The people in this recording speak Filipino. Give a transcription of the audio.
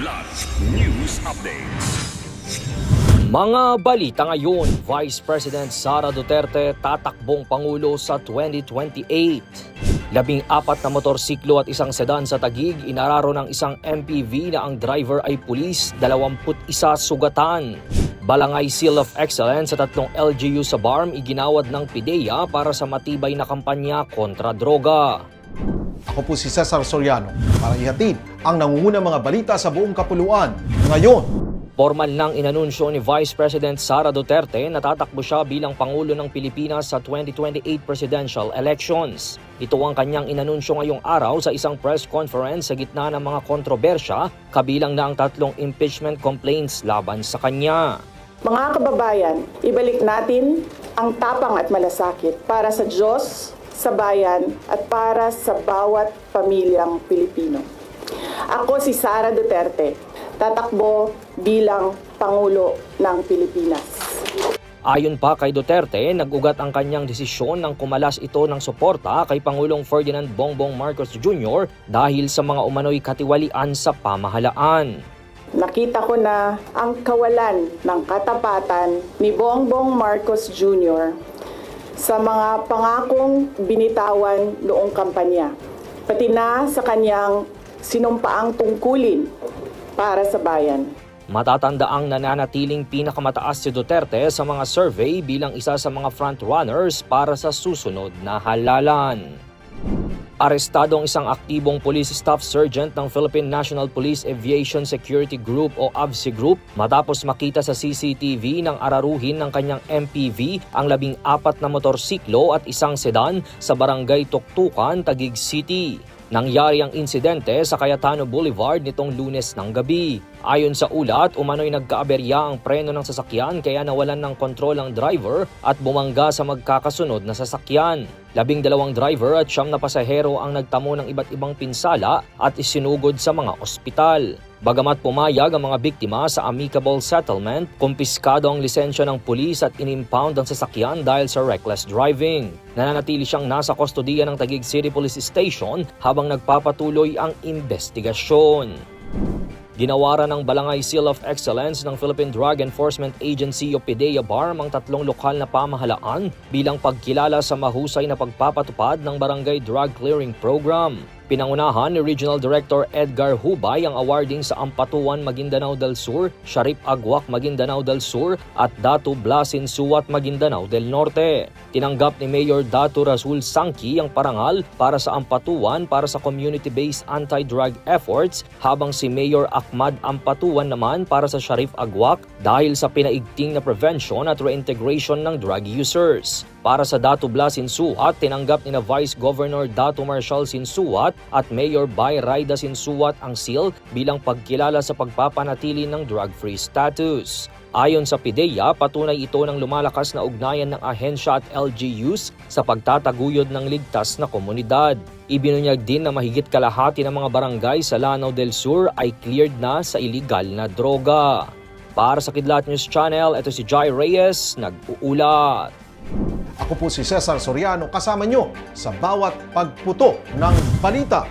Kidlat News Updates. Mga balita ngayon, Vice President Sara Duterte tatakbong Pangulo sa 2028. 14 na motorsiklo at isang sedan sa Taguig, inararo ng isang MPV na ang driver ay pulis, 21 sugatan. Balangay Seal of Excellence sa 3 LGU sa BARM iginawad ng PIDEA para sa matibay na kampanya kontra droga. Ako po si Cesar Soriano para ihatid ang nangungunang mga balita sa buong kapuluan ngayon. Formal nang inanunsyo ni Vice President Sara Duterte na tatakbo siya bilang Pangulo ng Pilipinas sa 2028 presidential elections. Ito ang kanyang inanunsyo ngayong araw sa isang press conference sa gitna ng mga kontrobersya, kabilang na ang 3 impeachment complaints laban sa kanya. Mga kababayan, ibalik natin ang tapang at malasakit para sa Diyos, sa bayan at para sa bawat pamilyang Pilipino. Ako si Sara Duterte, tatakbo bilang Pangulo ng Pilipinas. Ayon pa kay Duterte, nag-ugat ang kanyang desisyon nang kumalas ito ng suporta kay Pangulong Ferdinand Bongbong Marcos Jr. dahil sa mga umano'y katiwalian sa pamahalaan. Nakita ko na ang kawalan ng katapatan ni Bongbong Marcos Jr. sa mga pangakong binitawan noong kampanya, pati na sa kanyang sinumpaang tungkulin para sa bayan. Matatandaang nananatiling pinakamataas si Duterte sa mga survey bilang isa sa mga frontrunners para sa susunod na halalan. Arestado ang isang aktibong police staff sergeant ng Philippine National Police Aviation Security Group o AVSE Group matapos makita sa CCTV ng araruhin ng kanyang MPV ang 14 na motorsiklo at isang sedan sa barangay Tuktukan, Taguig City. Nangyari ang insidente sa Cayetano Boulevard nitong Lunes ng gabi. Ayon sa ulat, umano'y nagkaaberya ang preno ng sasakyan kaya nawalan ng kontrol ang driver at bumangga sa magkakasunod na sasakyan. 12 driver at 9 na pasahero ang nagtamo ng iba't ibang pinsala at isinugod sa mga ospital. Bagamat pumayag ang mga biktima sa amicable settlement, kumpiskado ang lisensya ng pulis at inimpound ang sasakyan dahil sa reckless driving. Nananatili siyang nasa kustodiya ng Taguig City Police Station habang nagpapatuloy ang investigasyon. Ginawaran ng Balangay Seal of Excellence ng Philippine Drug Enforcement Agency o PIDEA BARM ang 3 lokal na pamahalaan bilang pagkilala sa mahusay na pagpapatupad ng Barangay Drug Clearing Program. Pinangunahan ni Regional Director Edgar Hubay ang awarding sa Ampatuan, Maguindanao del Sur, Sharif Agwak, Maguindanao del Sur at Datu Blasin Suat, Maguindanao del Norte. Tinanggap ni Mayor Datu Rasul Sangki ang parangal para sa Ampatuan para sa community-based anti-drug efforts, habang si Mayor Ahmad Ampatuan naman para sa Sharif Agwak dahil sa pinaigting na prevention at reintegration ng drug users. Para sa Datu Blasin Suat, tinanggap ni na Vice Governor Datu Marshal Sinsuat at Mayor Bay Raida Sinsuat ang seal bilang pagkilala sa pagpapanatili ng drug-free status. Ayon sa PIDEA, patunay ito ng lumalakas na ugnayan ng ahensya at LGUs sa pagtataguyod ng ligtas na komunidad. Ibinunyag din na mahigit kalahati ng mga barangay sa Lanao del Sur ay cleared na sa iligal na droga. Para sa Kidlat News Channel, ito si Jai Reyes, nag-uulat. Ako po si Cesar Soriano, kasama nyo sa bawat pagputo ng balita.